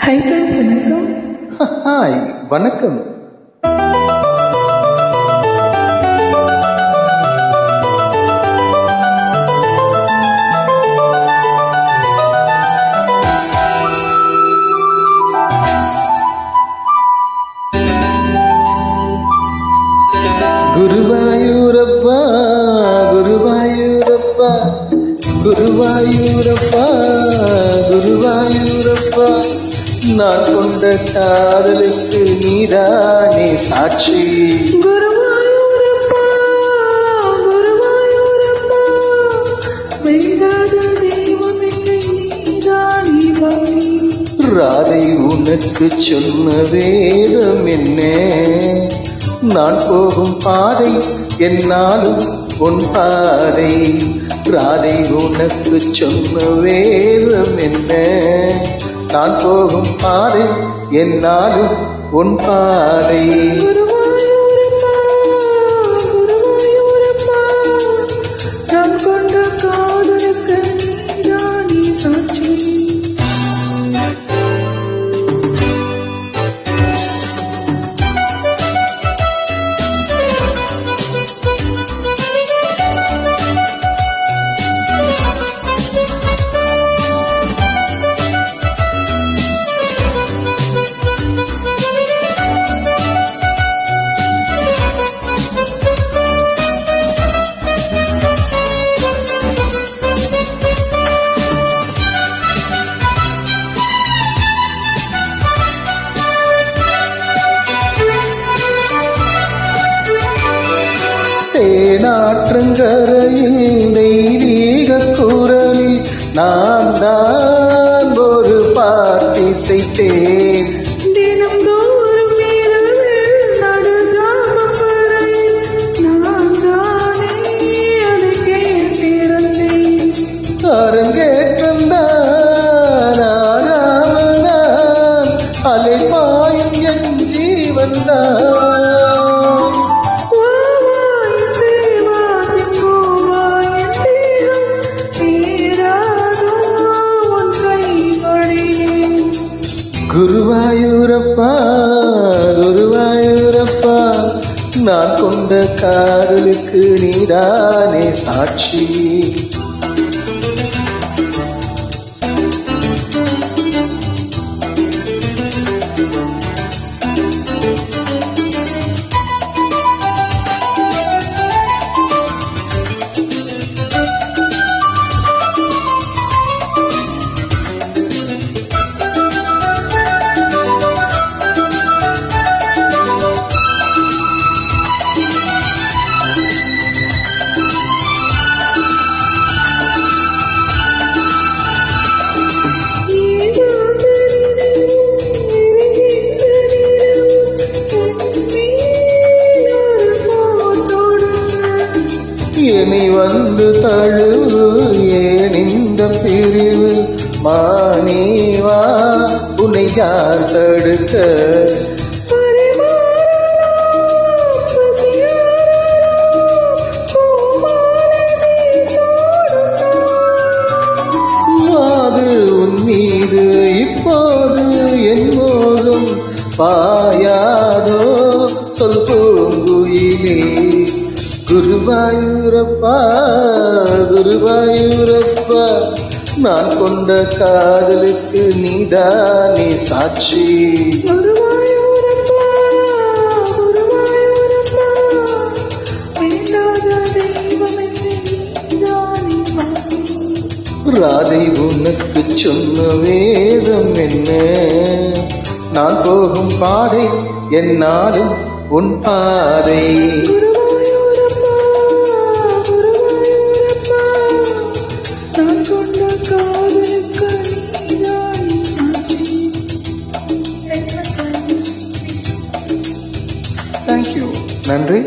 Hi friends, வணக்கம். Hi, வணக்கம். குருவாயூரப்பா குருவாயூரப்பா குருவாயூரப்பா குருவாயூரப்பா, நான் கொண்ட காதலுக்கு நீதானே சாட்சி. குருவாயூரப்பா, குருவாயூரப்பா, வேண்டாத தெய்வமில்லை, நீதான் இவனே. ராதை உனக்கு சொன்ன வேதம் என்ன? நான் போகும் பாதை என்னாலும் உன் பாதை. ராதை உனக்கு சொன்ன வேதம் என்ன? நான் போகும் பாதை என்னாலும் உன் பாதை. குருவாயூரப்பா, குருவாயூரப்பா, நான் கொண்ட காதலுக்கு நீதானே சாட்சி. தேனாற்றங்கரையில் தெய்வீக குரலில் நான் தான் ஒரு பாட்டிசைத்தேன். தினம்தோறும் இரவில் நடுஜாமம் வரை நான் தானே அதை கேட்டிருந்தேன். அரங்கேற்றம் தான் ஆகாமல் தான் அலைபாயும் என் ஜீவன் தான். குருவாயூரப்பா குருவாயூரப்பா, நான் கொண்ட காதலுக்கு நீதானே சாட்சி. என்னை வந்து தழுவு, ஏன் இந்த பிரிவு? மானேவா, உன்னை யார் தடுக்க? மாது உன் மீது இப்போது என் மோகம் பாயாதோ? சொல் பூங்குயிலே. குருவாயூரப்பா குருவாயூரப்பா, நான் கொண்ட காதலுக்கு நீதானே சாட்சி. குருவாயூரப்பா, குருவாயூரப்பா, வேண்டாத தெய்வமில்லை, நீதானே இவனே. ராதை உனக்கு சொன்ன வேதம் என்ன? நான் போகும் பாதை என்னாலும் உன் பாதை. தேங்க்யூ. நன்றி.